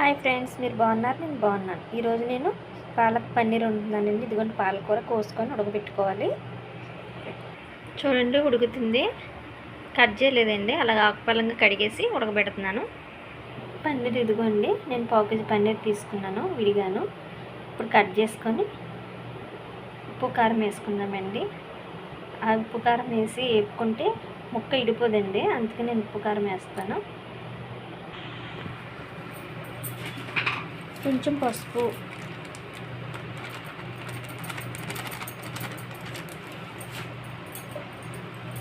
Hi friends, మీరు బాగున్నారు? నేను బాగున్నాను. ఈరోజు నేను పాలక్ పన్నీర్ వండుతున్నానండి. ఇదిగోండి పాలకూర కోసుకొని ఉడకబెట్టుకోవాలి. చూడండి ఉడుకుతుంది. కట్ చేయలేదండి, అలాగ ఆకుపలంగా కడిగేసి ఉడకబెడుతున్నాను. పన్నీర్ ఇదిగోండి, నేను పావు కేజీ పన్నీర్ తీసుకున్నాను విడిగాను. ఇప్పుడు కట్ చేసుకొని ఉప్పు కారం వేసుకుందామండి. ఆ ఉప్పు కారం వేసి వేపుకుంటే ముక్క ఇడిపోదండి, అందుకే నేను ఉప్పు కారం వేస్తాను. కొంచెం పసుపు,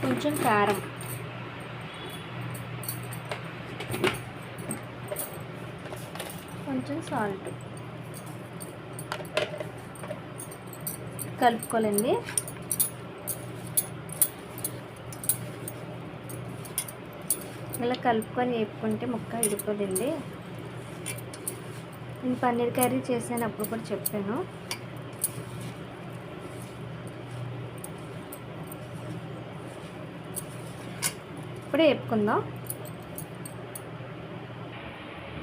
కొంచెం కారం, కొంచెం సాల్ట్ కలుపుకోవాలండి. ఇలా కలుపుకొని వేపుకుంటే ముక్క ఇడిపోదండి. నేను పన్నీర్ కర్రీ చేశాను, అప్పుడు కూడా చెప్పాను. ఇప్పుడే వేపుకుందాం.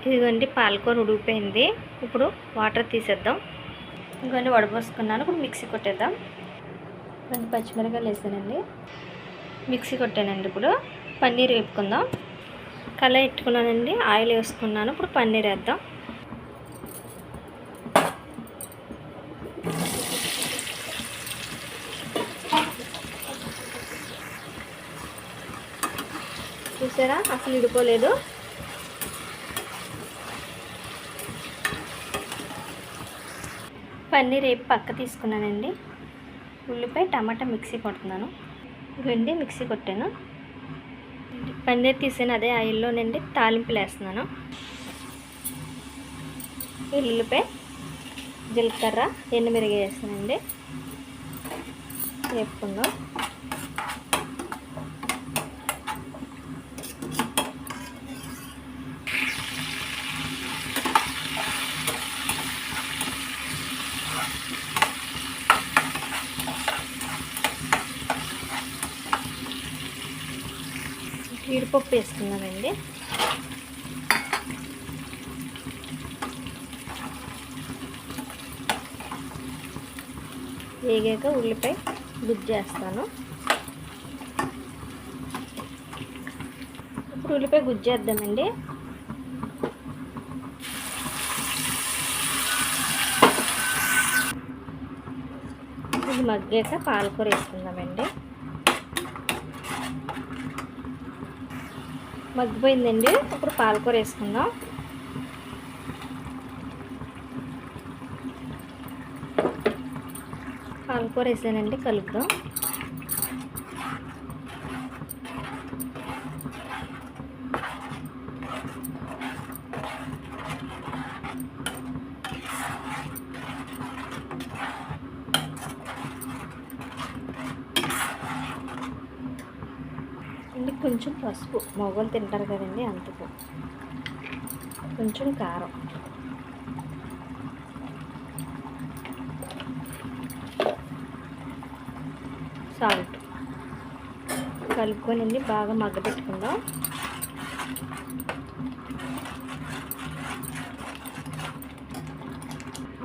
ఇదిగోండి పాలకూర ఉడికిపోయింది. ఇప్పుడు వాటర్ తీసేద్దాం. ఇంకొన్ని వడపోసుకున్నాను. ఇప్పుడు మిక్సీ కొట్టేద్దాం. 2 పచ్చిమిరపకాయలు వేసానండి, మిక్సీ కొట్టానండి. ఇప్పుడు పన్నీర్ వేపుకుందాం. కళాయి పెట్టుకున్నానండి, ఆయిల్ వేసుకున్నాను. ఇప్పుడు పన్నీర్ వేద్దాం. చూసారా, అసలు ఇడిపోలేదు. పన్నీర్ వేపు పక్క తీసుకున్నానండి. ఉల్లిపాయ టమాటా మిక్సీ కొడుతున్నాను. ఇవ్వండి మిక్సీ కొట్టాను. పన్నీర్ తీసాను, అదే ఆయిల్లోనండి తాలింపులు వేస్తున్నాను. ఉల్లిపాయ, జీలకర్ర, ఎండుమిరపకాయ వేస్తానండి. వేపుకుందాం. జీడిపప్పు వేసుకున్నామండి. వేగాక ఉల్లిపాయ గుజ్జు వేస్తాను. ఇప్పుడు ఉల్లిపాయ గుజ్జు వేద్దామండి. ఇది మగ్గాక పాలకూర వేసుకుందామండి. మగ్గిపోయిందండి. ఇప్పుడు పాలకూర వేసుకుందాం. పాలకూర వేసానండి, కలుపుదాం. కొంచెం పసుపు, మొగలు తింటారు కదండి, అందుకు. కొంచెం కారం, సాల్ట్ కలుపుకొని బాగా మగ్గబెట్టుకుందాం.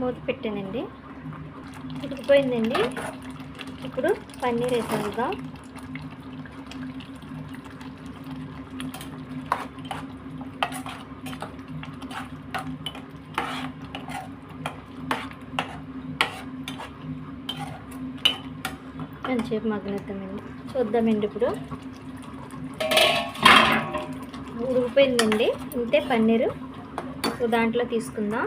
మూత పెట్టానండి, ఉడికిపోయిందండి. ఇప్పుడు పన్నీర్ వేసేద్దాం. కొంచెంసేపు మగ్గనిద్దామండి. చూద్దామండి. ఇప్పుడు ఉడికిపోయిందండి. ఇంతే పన్నీరు. దాంట్లో తీసుకుందాం.